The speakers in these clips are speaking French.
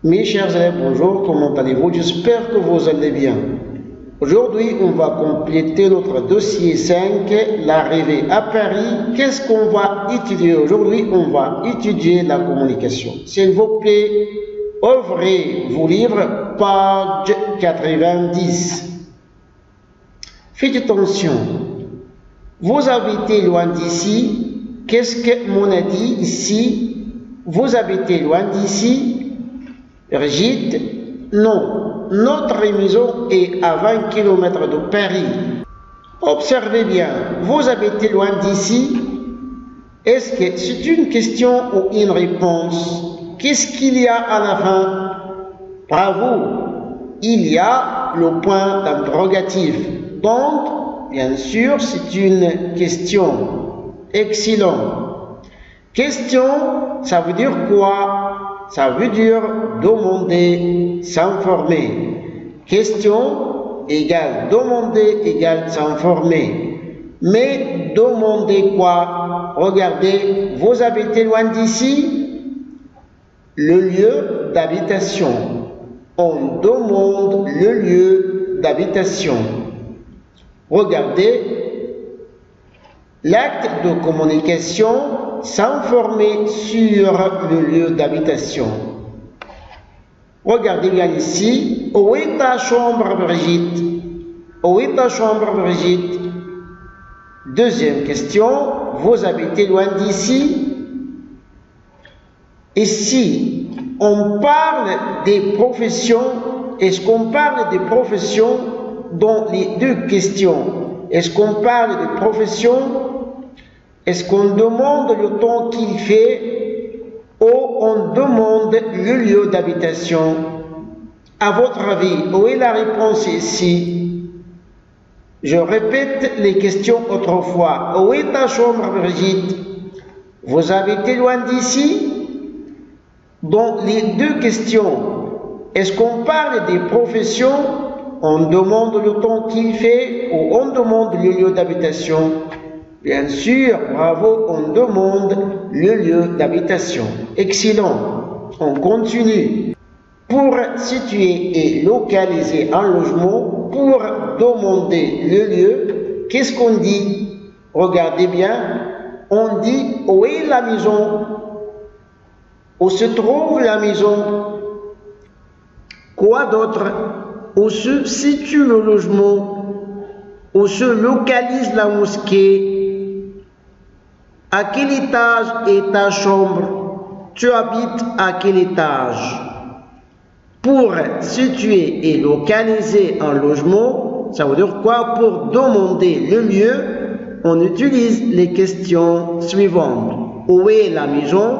Mes chers élèves, bonjour, comment allez-vous? J'espère que vous allez bien. Aujourd'hui, on va compléter notre dossier 5, l'arrivée à Paris. Qu'est-ce qu'on va étudier aujourd'hui? On va étudier la communication. S'il vous plaît, ouvrez vos livres, page 90. Faites attention. Vous habitez loin d'ici. Qu'est-ce que mon a dit ici? Vous habitez loin d'ici? Brigitte, non, notre maison est à 20 km de Paris. Observez bien, vous habitez loin d'ici? Est-ce que c'est une question ou une réponse? Qu'est-ce qu'il y a à la fin? Bravo, il y a le point d'interrogatif. Donc, bien sûr, c'est une question. Excellent. Question, ça veut dire quoi? Ça veut dire demander, s'informer. Question égale demander égale s'informer. Mais demander quoi? Regardez, vous habitez loin d'ici? Le lieu d'habitation. On demande le lieu d'habitation. Regardez, l'acte de communication, s'informer sur le lieu d'habitation. Regardez bien ici. Où est ta chambre, Brigitte? Où est ta chambre, Brigitte? Deuxième question. Vous habitez loin d'ici? Ici, on parle des professions. Est-ce qu'on parle des professions dans les deux questions? Est-ce qu'on parle des professions? Est-ce qu'on demande le temps qu'il fait ou on demande le lieu d'habitation? À votre avis, où est la réponse ici? Je répète les questions autrefois. Où est ta chambre, Brigitte? Vous habitez loin d'ici? Dans les deux questions, est-ce qu'on parle des professions? On demande le temps qu'il fait ou on demande le lieu d'habitation? Bien sûr, bravo, on demande le lieu d'habitation. Excellent. On continue. Pour situer et localiser un logement, pour demander le lieu, qu'est-ce qu'on dit? Regardez bien. On dit où est la maison? Où se trouve la maison? Quoi d'autre? Où se situe le logement? Où se localise la mosquée? À quel étage est ta chambre? Tu habites à quel étage? Pour situer et localiser un logement, ça veut dire quoi? Pour demander le lieu, on utilise les questions suivantes. Où est la maison?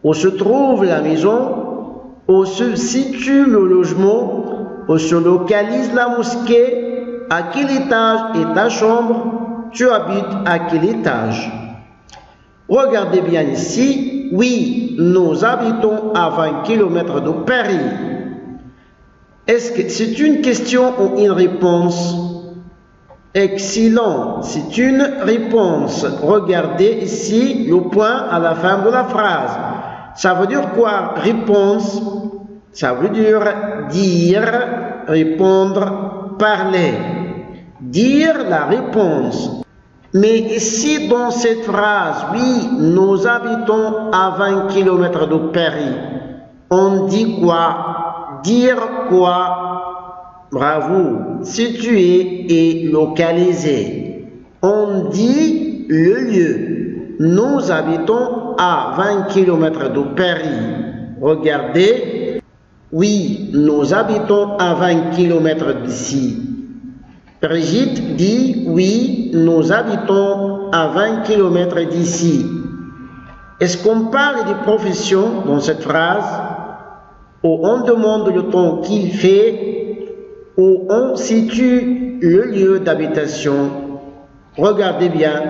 Où se trouve la maison? Où se situe le logement? Où se localise la mosquée? À quel étage est ta chambre? Tu habites à quel étage? Regardez bien ici. Oui, nous habitons à 20 km de Paris. Est-ce que c'est une question ou une réponse? Excellent, c'est une réponse. Regardez ici le point à la fin de la phrase. Ça veut dire quoi? Réponse. Ça veut dire répondre, parler. Dire la réponse. Mais ici, dans cette phrase, oui, nous habitons à 20 km de Paris. On dit quoi? Dire quoi? Bravo. Situer et localiser. On dit le lieu. Nous habitons à 20 km de Paris. Regardez. Oui, nous habitons à 20 km d'ici. Brigitte dit, oui, nous habitons à 20 km d'ici. Est-ce qu'on parle des professions dans cette phrase? Ou on demande le temps qu'il fait? Ou on situe le lieu d'habitation? Regardez bien.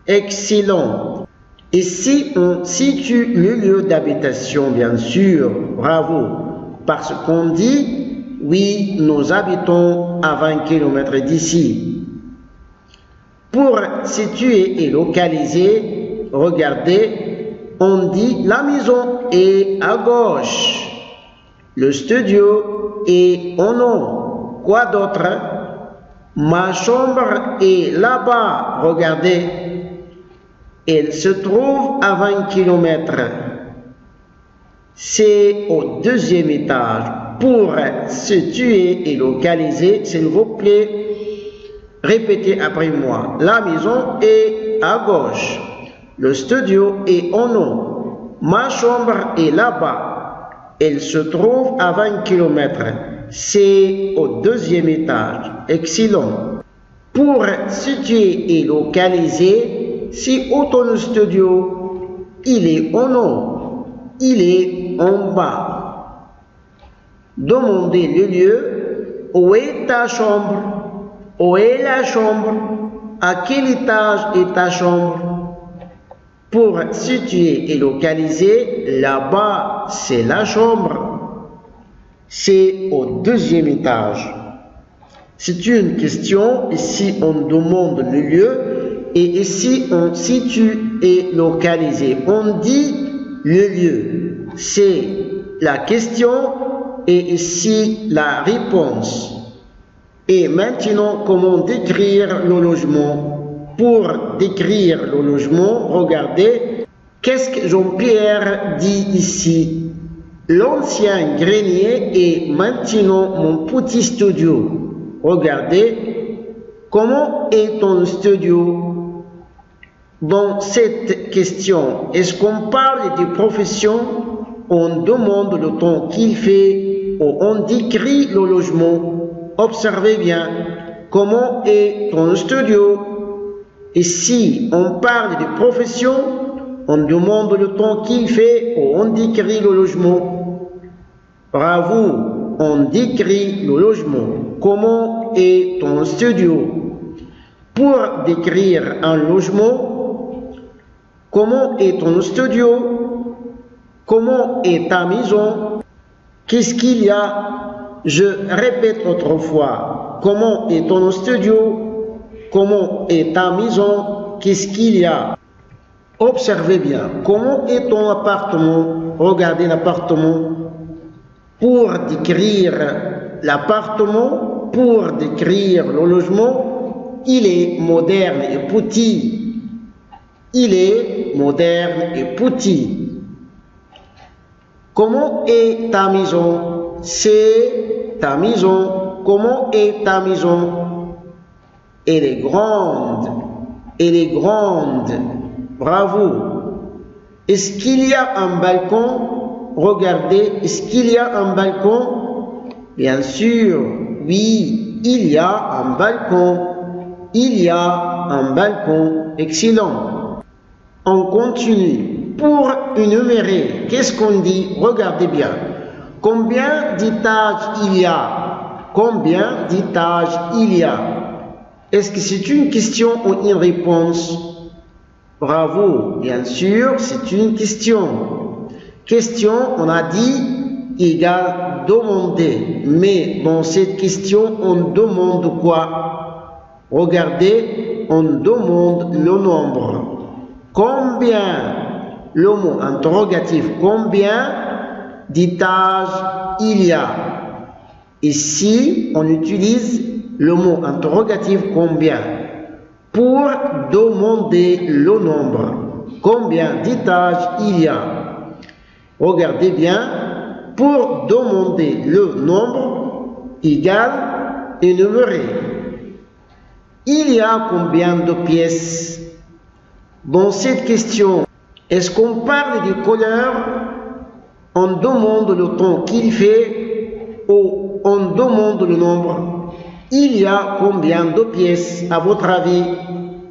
Excellent. Ici, on situe le lieu d'habitation, bien sûr. Bravo. Parce qu'on dit, oui, nous habitons à 20 km d'ici. Pour situer et localiser, regardez, on dit la maison est à gauche. Le studio est en haut. Quoi d'autre? Ma chambre est là-bas. Regardez. Elle se trouve à 20 km. C'est au 2e étage. Pour situer et localiser, s'il vous plaît, répétez après moi. La maison est à gauche. Le studio est en haut. Ma chambre est là-bas. Elle se trouve à 20 km. C'est au 2e étage. Excellent. Pour situer et localiser, si ton studio, il est en haut, il est en bas. Demandez le lieu. Où est ta chambre? Où est la chambre? À quel étage est ta chambre? Pour situer et localiser, là-bas, c'est la chambre. C'est au 2e étage. C'est une question. Ici, on demande le lieu. Et ici, on situe et localise. On dit le lieu. C'est la question. Et ici, la réponse. Et maintenant, comment décrire le logement? Pour décrire le logement, regardez, qu'est-ce que Jean-Pierre dit ici? L'ancien grenier est maintenant mon petit studio. Regardez, comment est ton studio? Dans cette question, est-ce qu'on parle des professions? On demande le temps qu'il fait ou on décrit le logement. Observez bien, comment est ton studio? Et si on parle de profession, on demande le temps qu'il fait ou on décrit le logement. Bravo, on décrit le logement. Comment est ton studio? Pour décrire un logement, comment est ton studio? Comment est ta maison? Qu'est-ce qu'il y a? Je répète autrefois. Comment est ton studio? Comment est ta maison? Qu'est-ce qu'il y a? Observez bien. Comment est ton appartement? Regardez l'appartement. Pour décrire l'appartement, pour décrire le logement, il est moderne et petit. Il est moderne et petit. Comment est ta maison? C'est ta maison. Comment est ta maison? Elle est grande. Elle est grande. Bravo. Est-ce qu'il y a un balcon? Regardez, est-ce qu'il y a un balcon? Bien sûr, oui, il y a un balcon. Il y a un balcon. Excellent. On continue. Pour énumérer, qu'est-ce qu'on dit? Regardez bien. Combien d'étages il y a? Combien d'étages il y a? Est-ce que c'est une question ou une réponse? Bravo, bien sûr, c'est une question. Question, on a dit, égale demander. Mais dans cette question, on demande quoi? Regardez, on demande le nombre. Combien? Le mot interrogatif, combien d'étages il y a? Ici, on utilise le mot interrogatif combien pour demander le nombre. Combien d'étages il y a? Regardez bien, pour demander le nombre égal énumérer. Il y a combien de pièces? Dans cette question, est-ce qu'on parle des couleurs? On demande le temps qu'il fait ou on demande le nombre. Il y a combien de pièces à votre avis?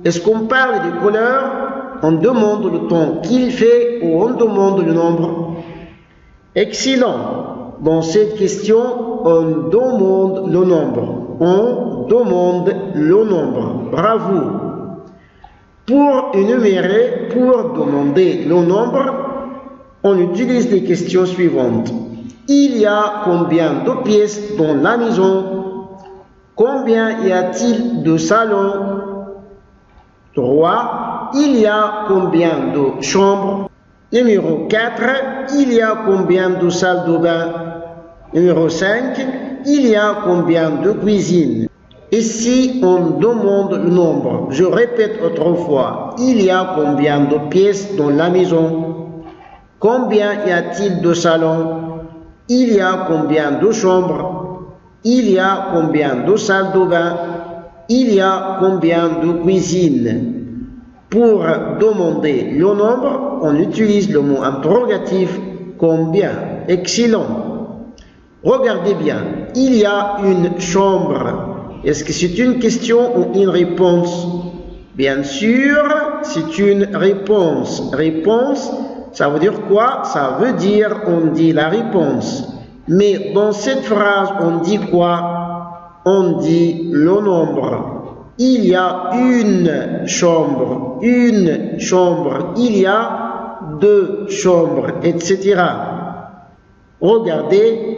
Est-ce qu'on parle des couleurs? On demande le temps qu'il fait ou on demande le nombre? Excellent. Dans cette question, on demande le nombre. On demande le nombre. Bravo. Pour énumérer, pour demander le nombre, on utilise les questions suivantes. Il y a combien de pièces dans la maison? Combien y a-t-il de salons? 3. Il y a combien de chambres? Numéro 4. Il y a combien de salles de bain? Numéro 5, il y a combien de cuisines? Ici, on demande le nombre. Je répète autrefois, il y a combien de pièces dans la maison? Combien y a-t-il de salons? Il y a combien de chambres? Il y a combien de salles de bain? Il y a combien de cuisines? Pour demander le nombre, on utilise le mot interrogatif combien. Excellent. Regardez bien, il y a une chambre. Est-ce que c'est une question ou une réponse? Bien sûr, c'est une réponse. Réponse, ça veut dire quoi? Ça veut dire, on dit la réponse. Mais dans cette phrase, on dit quoi? On dit le nombre. Il y a une chambre, il y a deux chambres, etc. Regardez,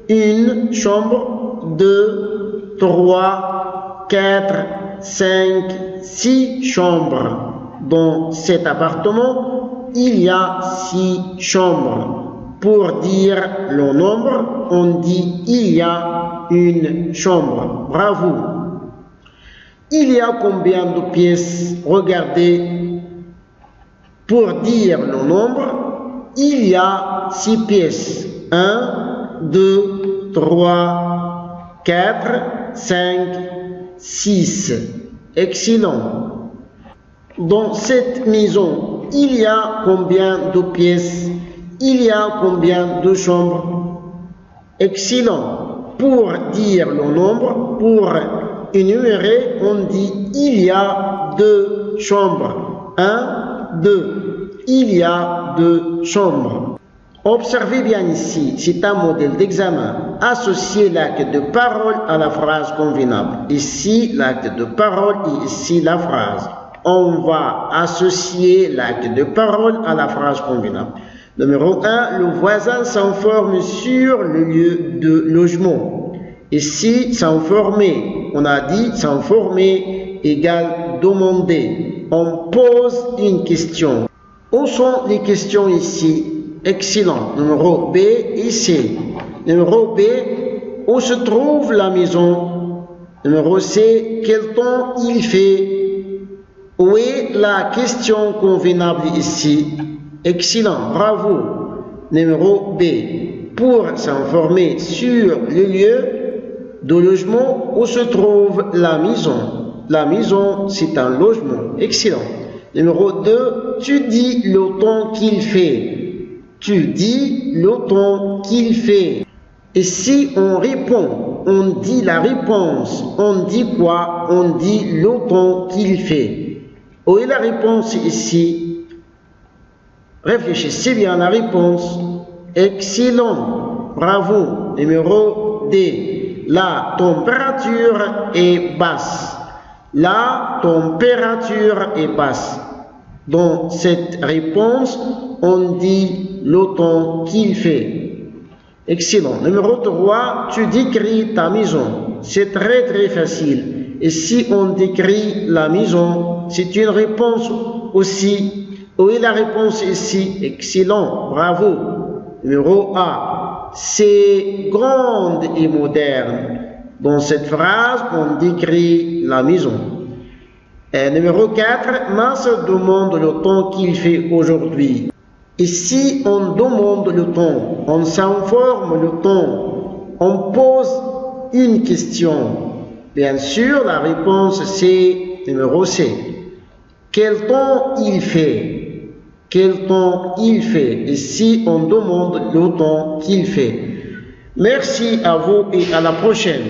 une chambre, deux, trois, quatre, 5, 6 chambres. Dans cet appartement, il y a 6 chambres. Pour dire le nombre, on dit il y a une chambre. Bravo. Il y a combien de pièces? Regardez. Pour dire le nombre, il y a 6 pièces. 1, 2, 3, 4, 5, 6. Excellent. Dans cette maison, il y a combien de pièces? Il y a combien de chambres? Excellent. Pour dire le nombre, pour énumérer, on dit il y a 2 chambres. 1, 2. Il y a 2 chambres. Observez bien ici, c'est un modèle d'examen. Associez l'acte de parole à la phrase convenable. Ici, l'acte de parole et ici, la phrase. On va associer l'acte de parole à la phrase convenable. Numéro 1, le voisin s'informe sur le lieu de logement. Ici, s'informer, on a dit s'informer égale demander. On pose une question. Où sont les questions ici? Excellent. Numéro B, ici. Numéro B, où se trouve la maison? Numéro C, quel temps il fait? Où est la question convenable ici? Excellent, bravo. Numéro B, pour s'informer sur le lieu de logement où se trouve la maison. La maison, c'est un logement. Excellent. Numéro 2, tu dis le temps qu'il fait. Tu dis le temps qu'il fait. Et si on répond, on dit la réponse. On dit quoi? On dit le temps qu'il fait. Où est la réponse ici? Réfléchissez bien à la réponse. Excellent. Bravo. Numéro D. La température est basse. La température est basse. Dans cette réponse, on dit le temps qu'il fait. Excellent. Numéro 3, tu décris ta maison. C'est très très facile. Et si on décrit la maison, c'est une réponse aussi. Où est la réponse ici? Excellent. Bravo. Numéro A, c'est grande et moderne. Dans cette phrase, on décrit la maison. Et numéro 4, ma sœur demande le temps qu'il fait aujourd'hui. Ici, on demande le temps, on s'informe le temps, on pose une question. Bien sûr, la réponse c'est numéro C. Quel temps il fait? Quel temps il fait? Ici, on demande le temps qu'il fait. Merci à vous et à la prochaine.